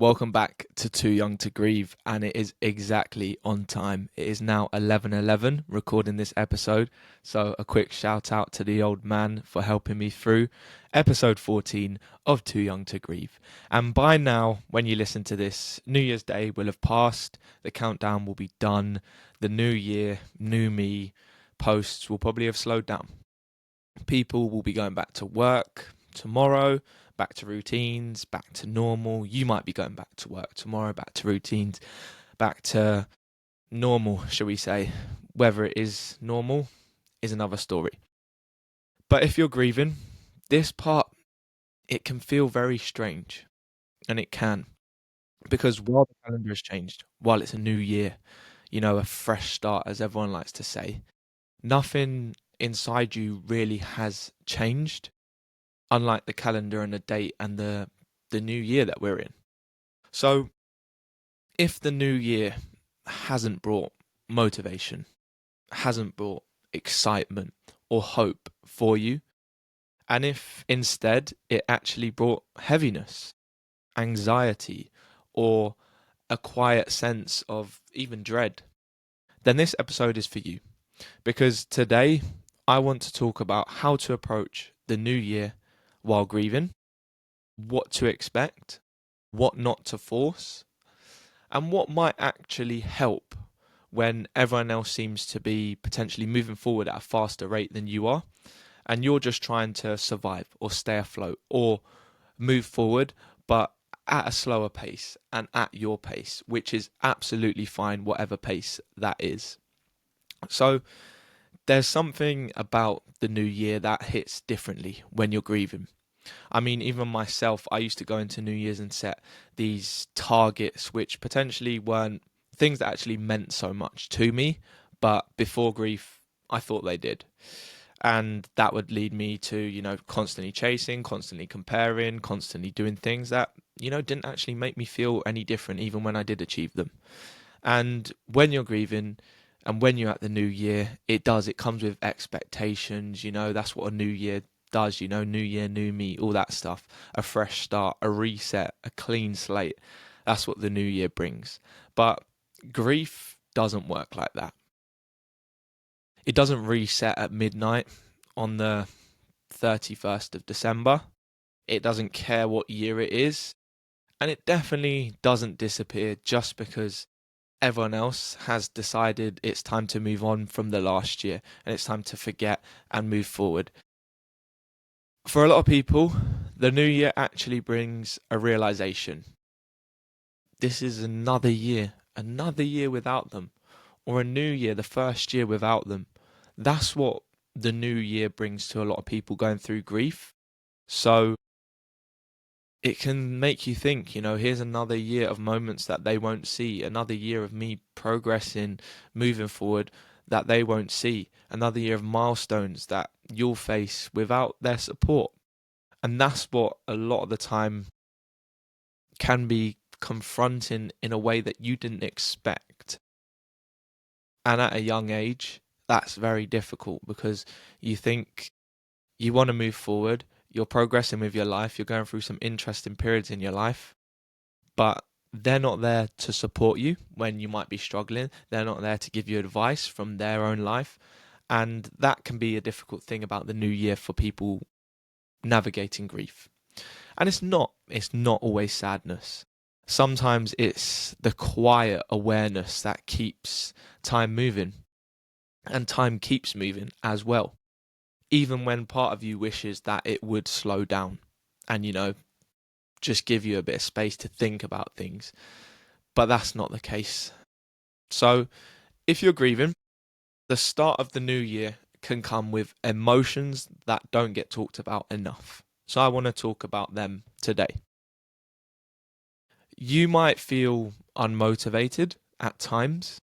Welcome back to Too Young to Grieve, and it is exactly on time. It is now 11:11 recording this episode, so a quick shout out to the old man for helping me through episode 14 of Too Young to Grieve. And by now, when you listen to this, New Year's Day will have passed, the countdown will be done, the new year, new me posts will probably have slowed down. People will be going back to work tomorrow, back to routines, back to normal. You might be going back to work tomorrow, back to routines, back to normal, shall we say. Whether it is normal is another story. But if you're grieving, this part, it can feel very strange. And it can. Because while the calendar has changed, while it's a new year, a fresh start, as everyone likes to say, nothing inside you really has changed, unlike the calendar and the date and the new year that we're in. So if the new year hasn't brought motivation, hasn't brought excitement or hope for you, and if instead it actually brought heaviness, anxiety, or a quiet sense of even dread, then this episode is for you. Because today I want to talk about how to approach the new year while grieving, what to expect, what not to force, and what might actually help when everyone else seems to be potentially moving forward at a faster rate than you are, and you're just trying to survive or stay afloat or move forward, but at a slower pace and at your pace, which is absolutely fine, whatever pace that is. So, there's something about the new year that hits differently when you're grieving. I mean, even myself, I used to go into New Year's and set these targets which potentially weren't things that actually meant so much to me, but before grief, I thought they did. And that would lead me to, constantly chasing, constantly comparing, constantly doing things that, didn't actually make me feel any different, even when I did achieve them. And when you're grieving, and when you're at the new year, it comes with expectations, that's what a new year does, new year, new me, all that stuff. A fresh start, a reset, a clean slate. That's what the new year brings. But grief doesn't work like that. It doesn't reset at midnight on the 31st of December. It doesn't care what year it is. And it definitely doesn't disappear just because everyone else has decided it's time to move on from the last year and it's time to forget and move forward. For a lot of people, the new year actually brings a realization. This is another year without them, or a new year, the first year without them. That's what the new year brings to a lot of people going through grief. So it can make you think, here's another year of moments that they won't see, another year of me progressing, moving forward that they won't see, another year of milestones that you'll face without their support. And that's what a lot of the time can be confronting in a way that you didn't expect. And at a young age, that's very difficult because you think you want to move forward, you're progressing with your life, you're going through some interesting periods in your life, but they're not there to support you when you might be struggling. They're not there to give you advice from their own life. And that can be a difficult thing about the new year for people navigating grief. And it's not always sadness. Sometimes it's the quiet awareness that keeps time moving, and time keeps moving as well. Even when part of you wishes that it would slow down and, just give you a bit of space to think about things. But that's not the case. So if you're grieving, the start of the new year can come with emotions that don't get talked about enough. So I want to talk about them today. You might feel unmotivated at times.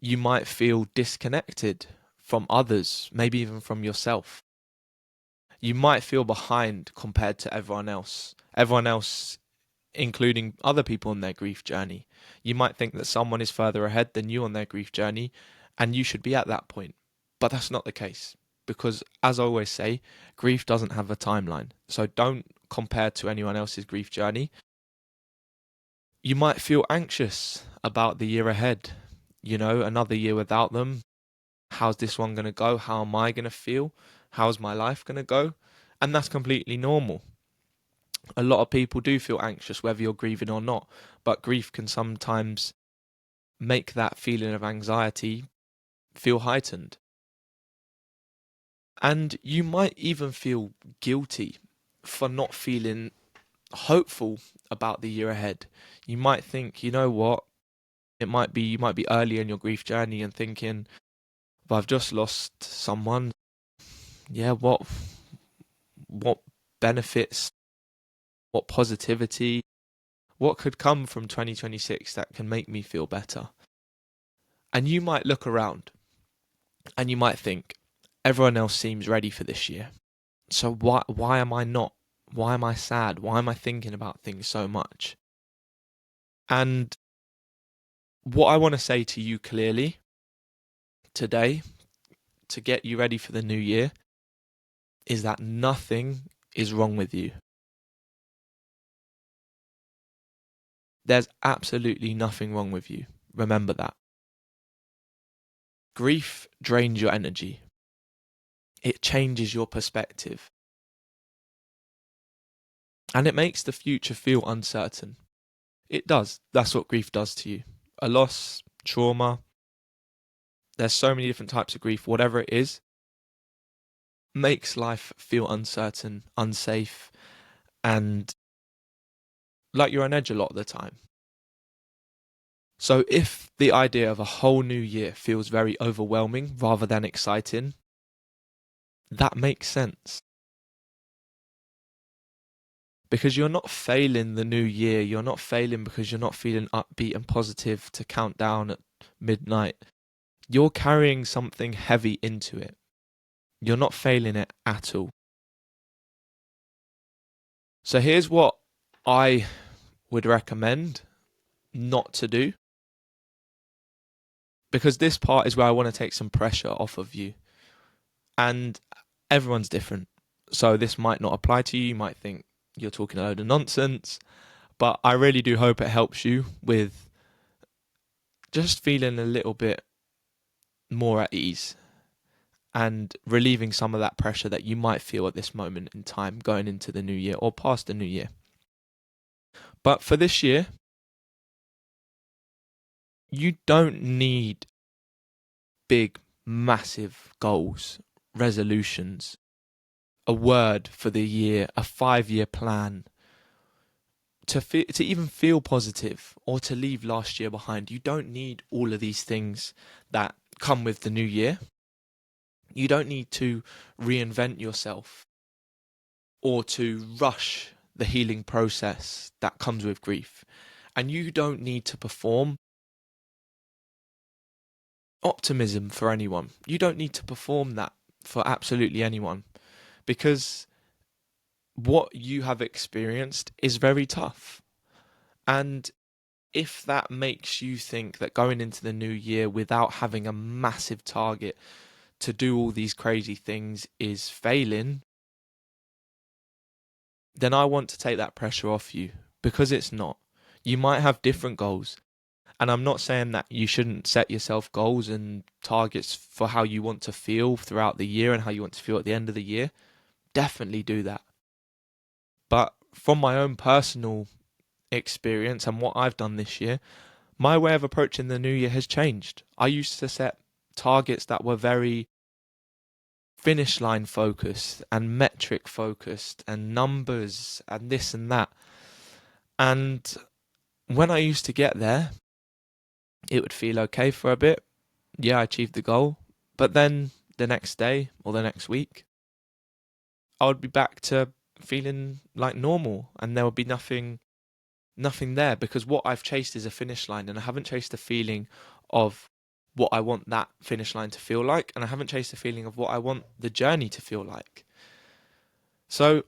You might feel disconnected from others, maybe even from yourself. You might feel behind compared to everyone else. Everyone else, including other people on their grief journey. You might think that someone is further ahead than you on their grief journey, and you should be at that point. But that's not the case. Because, as I always say, grief doesn't have a timeline. So don't compare to anyone else's grief journey. You might feel anxious about the year ahead. You know, another year without them. How's this one going to go? How am I going to feel? How's my life going to go? And that's completely normal. A lot of people do feel anxious, whether you're grieving or not, but grief can sometimes make that feeling of anxiety feel heightened. And you might even feel guilty for not feeling hopeful about the year ahead. You might think, you know what, you might be early in your grief journey and thinking, but I've just lost someone. Yeah, what benefits, what positivity, what could come from 2026 that can make me feel better? And you might look around and you might think, everyone else seems ready for this year. So why am I not? Why am I sad? Why am I thinking about things so much? And what I want to say to you clearly today, to get you ready for the new year, is that nothing is wrong with you. There's absolutely nothing wrong with you. Remember that. Grief drains your energy. It changes your perspective. And it makes the future feel uncertain. It does. That's what grief does to you. A loss, trauma, there's so many different types of grief, whatever it is, makes life feel uncertain, unsafe, and like you're on edge a lot of the time. So if the idea of a whole new year feels very overwhelming rather than exciting, that makes sense. Because you're not failing the new year. You're not failing because you're not feeling upbeat and positive to count down at midnight. You're carrying something heavy into it. You're not failing it at all. So here's what I would recommend not to do, because this part is where I want to take some pressure off of you. And everyone's different. So this might not apply to you. You might think you're talking a load of nonsense. But I really do hope it helps you with just feeling a little bit more at ease and relieving some of that pressure that you might feel at this moment in time going into the new year or past the new year. But for this year, you don't need big, massive goals, resolutions, a word for the year, a 5-year plan. To even feel positive or to leave last year behind, you don't need all of these things that come with the new year. You don't need to reinvent yourself or to rush the healing process that comes with grief. And you don't need to perform optimism for anyone. You don't need to perform that for absolutely anyone, because what you have experienced is very tough. And if that makes you think that going into the new year without having a massive target to do all these crazy things is failing, then I want to take that pressure off you, because it's not. You might have different goals. And I'm not saying that you shouldn't set yourself goals and targets for how you want to feel throughout the year and how you want to feel at the end of the year. Definitely do that. But from my own personal experience and what I've done this year, my way of approaching the new year has changed. I used to set targets that were very finish line focused and metric focused and numbers and this and that. And when I used to get there, it would feel okay for a bit. Yeah, I achieved the goal. But then the next day or the next week, I would be back to feeling like normal, and there would be nothing there, because what I've chased is a finish line, and I haven't chased the feeling of what I want that finish line to feel like, and I haven't chased the feeling of what I want the journey to feel like. So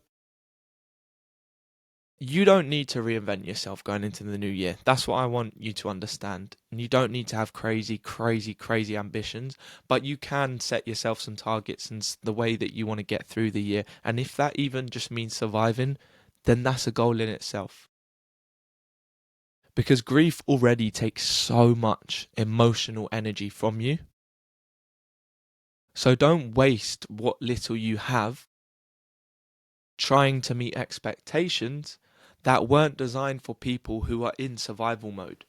you don't need to reinvent yourself going into the new year. That's what I want you to understand. And you don't need to have crazy, crazy, crazy ambitions, but you can set yourself some targets and the way that you want to get through the year. And if that even just means surviving, then that's a goal in itself. Because grief already takes so much emotional energy from you. So don't waste what little you have trying to meet expectations that weren't designed for people who are in survival mode.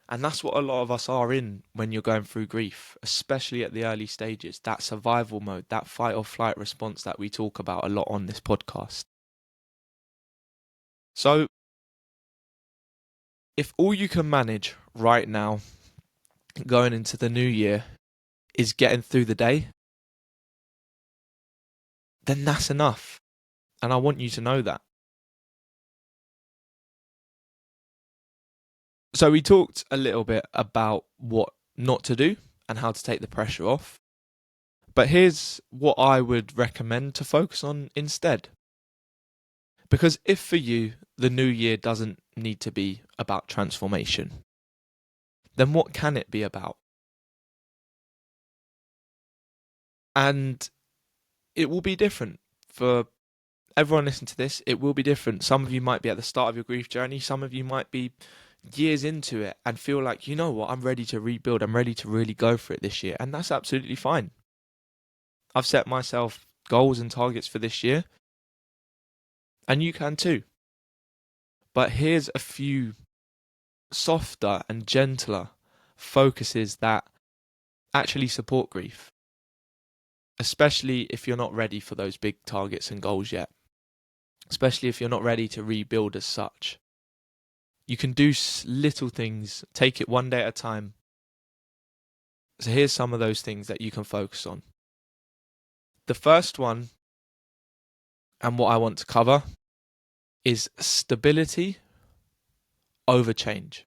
And that's what a lot of us are in when you're going through grief, especially at the early stages, that survival mode, that fight or flight response that we talk about a lot on this podcast. So, if all you can manage right now, going into the new year, is getting through the day, then that's enough. And I want you to know that. So we talked a little bit about what not to do and how to take the pressure off. But here's what I would recommend to focus on instead. Because if for you, the new year doesn't need to be about transformation, then what can it be about? And it will be different for everyone listening to this. It will be different. Some of you might be at the start of your grief journey. Some of you might be years into it and feel like, you know what, I'm ready to rebuild. I'm ready to really go for it this year. And that's absolutely fine. I've set myself goals and targets for this year. And you can too. But here's a few softer and gentler focuses that actually support grief, especially if you're not ready for those big targets and goals yet, especially if you're not ready to rebuild as such. You can do little things, take it one day at a time. So here's some of those things that you can focus on. The first one, and what I want to cover, is stability over change.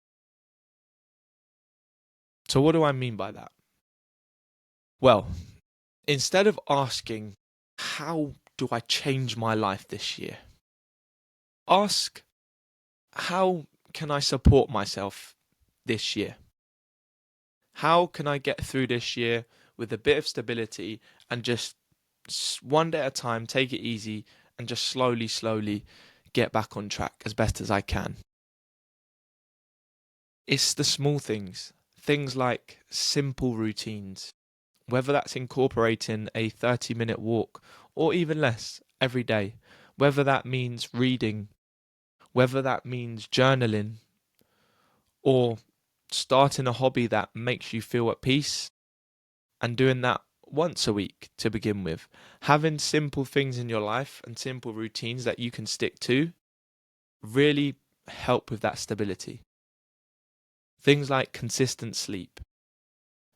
So what do I mean by that? Well, instead of asking, how do I change my life this year? Ask, how can I support myself this year? How can I get through this year with a bit of stability and just one day at a time, take it easy and just slowly get back on track as best as I can? It's the small things, things like simple routines, whether that's incorporating a 30-minute walk or even less every day, whether that means reading, whether that means journaling, or starting a hobby that makes you feel at peace and doing that once a week to begin with. Having simple things in your life and simple routines that you can stick to really help with that stability. Things like consistent sleep.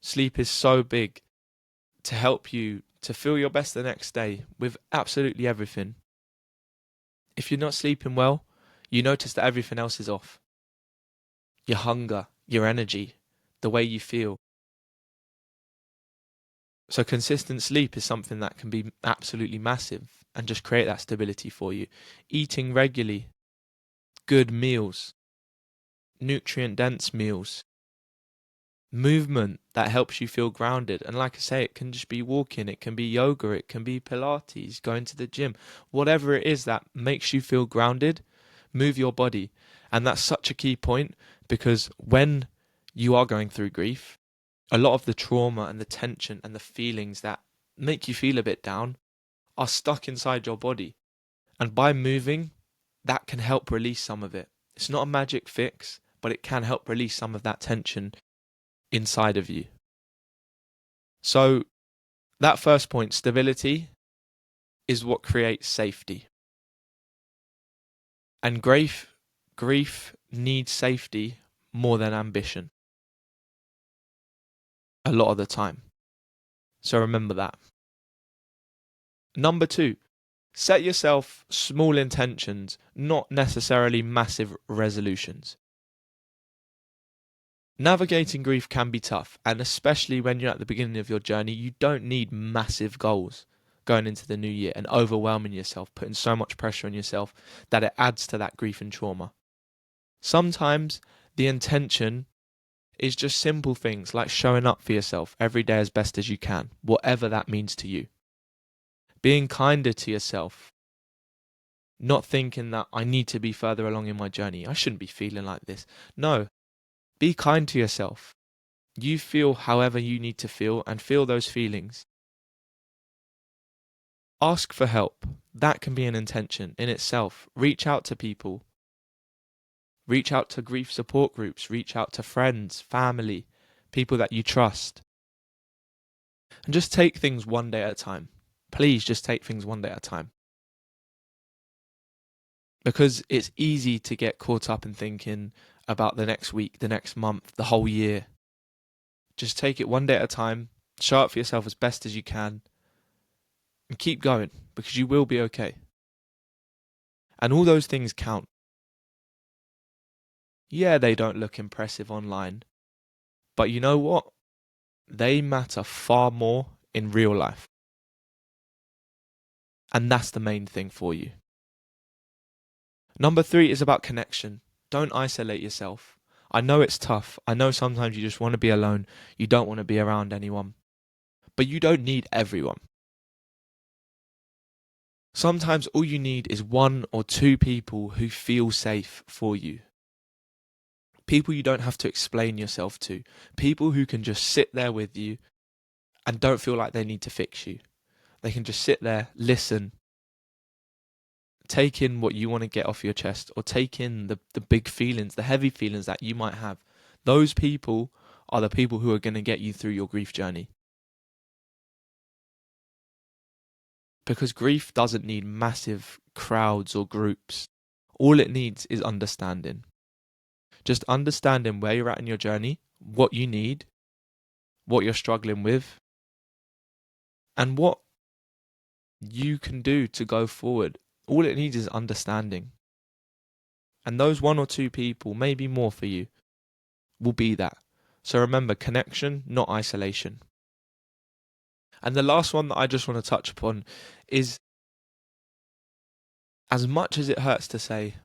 Sleep is so big to help you to feel your best the next day with absolutely everything. If you're not sleeping well, you notice that everything else is off. Your hunger, your energy, the way you feel. So consistent sleep is something that can be absolutely massive and just create that stability for you. Eating regularly, good meals, nutrient-dense meals, movement that helps you feel grounded. And like I say, it can just be walking, it can be yoga, it can be Pilates, going to the gym, whatever it is that makes you feel grounded, move your body. And that's such a key point, because when you are going through grief, a lot of the trauma and the tension and the feelings that make you feel a bit down are stuck inside your body. And by moving, that can help release some of it. It's not a magic fix, but it can help release some of that tension inside of you. So that first point, stability, is what creates safety. And grief needs safety more than ambition a lot of the time. So remember that. Number 2, set yourself small intentions, not necessarily massive resolutions. Navigating grief can be tough, and especially when you're at the beginning of your journey, you don't need massive goals going into the new year and overwhelming yourself, putting so much pressure on yourself that it adds to that grief and trauma. Sometimes the intention is just simple things like showing up for yourself every day as best as you can, whatever that means to you. Being kinder to yourself, Not thinking that I need to be further along in my journey. I shouldn't be feeling like this. No, be kind to yourself. You feel however you need to feel and feel those feelings. Ask for help. That can be an intention in itself. Reach out to people. Reach out to grief support groups. Reach out to friends, family, people that you trust. And just take things one day at a time. Please just take things one day at a time. Because it's easy to get caught up in thinking about the next week, the next month, the whole year. Just take it one day at a time. Show up for yourself as best as you can. And keep going, because you will be okay. And all those things count. Yeah, they don't look impressive online. But you know what? They matter far more in real life. And that's the main thing for you. Number 3 is about connection. Don't isolate yourself. I know it's tough. I know sometimes you just want to be alone. You don't want to be around anyone. But you don't need everyone. Sometimes all you need is 1 or 2 people who feel safe for you. People you don't have to explain yourself to. People who can just sit there with you and don't feel like they need to fix you. They can just sit there, listen, take in what you want to get off your chest, or take in the big feelings, the heavy feelings that you might have. Those people are the people who are going to get you through your grief journey. Because grief doesn't need massive crowds or groups. All it needs is understanding. Just understanding where you're at in your journey, what you need, what you're struggling with, and what you can do to go forward. All it needs is understanding. And those 1 or 2 people, maybe more for you, will be that. So remember, connection, not isolation. And the last one that I just want to touch upon is, as much as it hurts to say,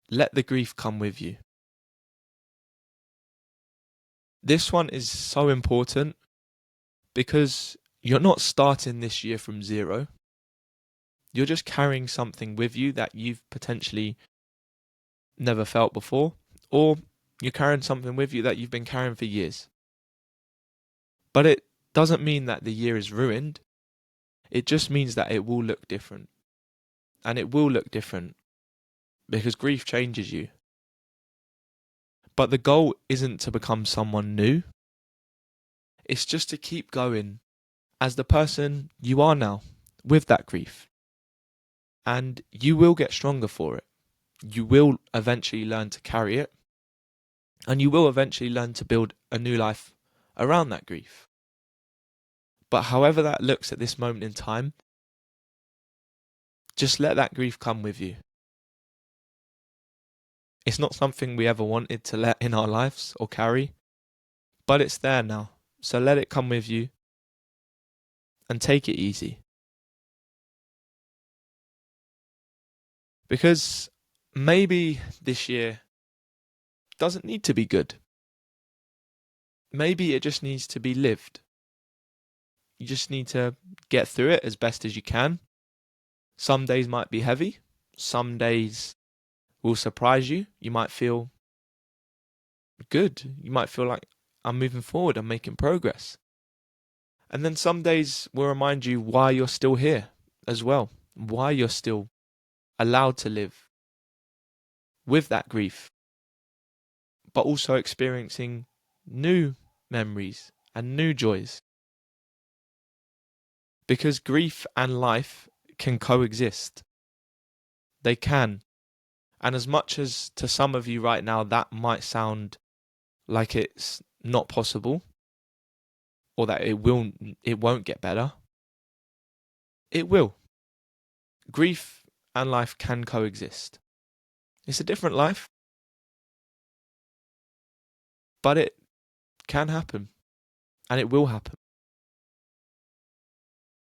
let the grief come with you. This one is so important because you're not starting this year from zero. You're just carrying something with you that you've potentially never felt before, or you're carrying something with you that you've been carrying for years. But it doesn't mean that the year is ruined. It just means that it will look different. And it will look different because grief changes you. But the goal isn't to become someone new. It's just to keep going as the person you are now with that grief. And you will get stronger for it. You will eventually learn to carry it. And you will eventually learn to build a new life around that grief. But however that looks at this moment in time, just let that grief come with you. It's not something we ever wanted to let in our lives or carry, but it's there now. So let it come with you and take it easy. Because maybe this year doesn't need to be good. Maybe it just needs to be lived. You just need to get through it as best as you can. Some days might be heavy. Some days will surprise you. You might feel good. You might feel like, I'm moving forward, I'm making progress. And then some days will remind you why you're still here as well, why you're still allowed to live with that grief, but also experiencing new memories and new joys. Because grief and life can coexist. They can. And as much as to some of you right now that might sound like it's not possible, or that it won't get better, it will. Grief and life can coexist. It's a different life, but it can happen, and it will happen.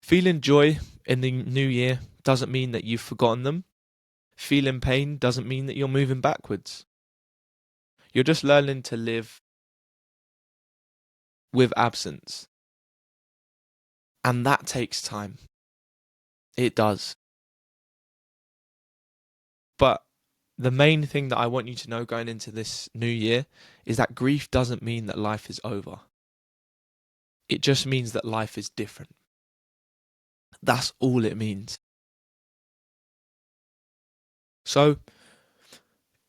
Feeling joy in the new year doesn't mean that you've forgotten them. Feeling pain doesn't mean that you're moving backwards. You're just learning to live with absence. And that takes time. It does. But the main thing that I want you to know going into this new year is that grief doesn't mean that life is over. It just means that life is different. That's all it means. So,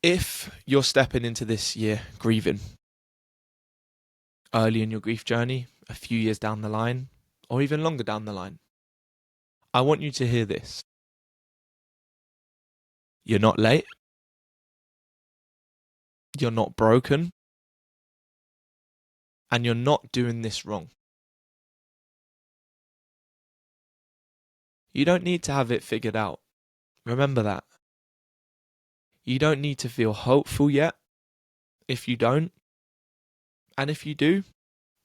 if you're stepping into this year grieving, early in your grief journey, a few years down the line, or even longer down the line, I want you to hear this. You're not late. You're not broken. And you're not doing this wrong. You don't need to have it figured out. Remember that. You don't need to feel hopeful yet. If you don't, and if you do,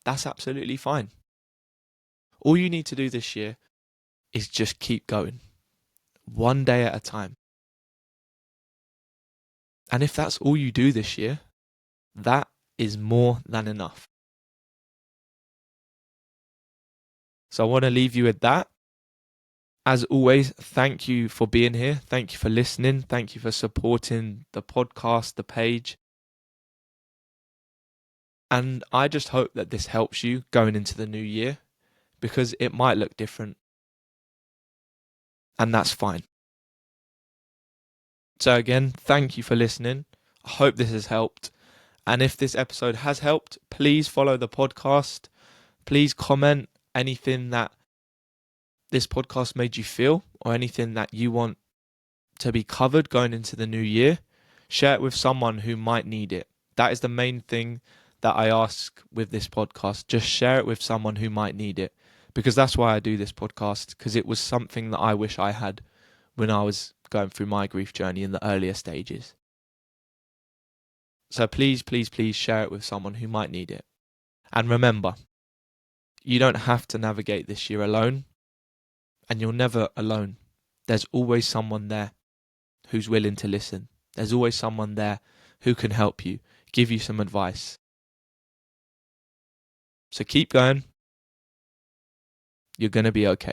that's absolutely fine. All you need to do this year is just keep going, one day at a time. And if that's all you do this year, that is more than enough. So I want to leave you with that. As always, thank you for being here. Thank you for listening. Thank you for supporting the podcast, the page. And I just hope that this helps you going into the new year, because it might look different. And that's fine. So again, thank you for listening. I hope this has helped. And if this episode has helped, please follow the podcast. Please comment anything that this podcast made you feel, or anything that you want to be covered going into the new year. Share it with someone who might need it. That is the main thing that I ask with this podcast. Just share it with someone who might need it, because that's why I do this podcast, because it was something that I wish I had when I was going through my grief journey in the earlier stages. So please, please, please share it with someone who might need it. And remember, you don't have to navigate this year alone, and you're never alone. There's always someone there who's willing to listen. There's always someone there who can help you, give you some advice. So keep going. You're going to be okay.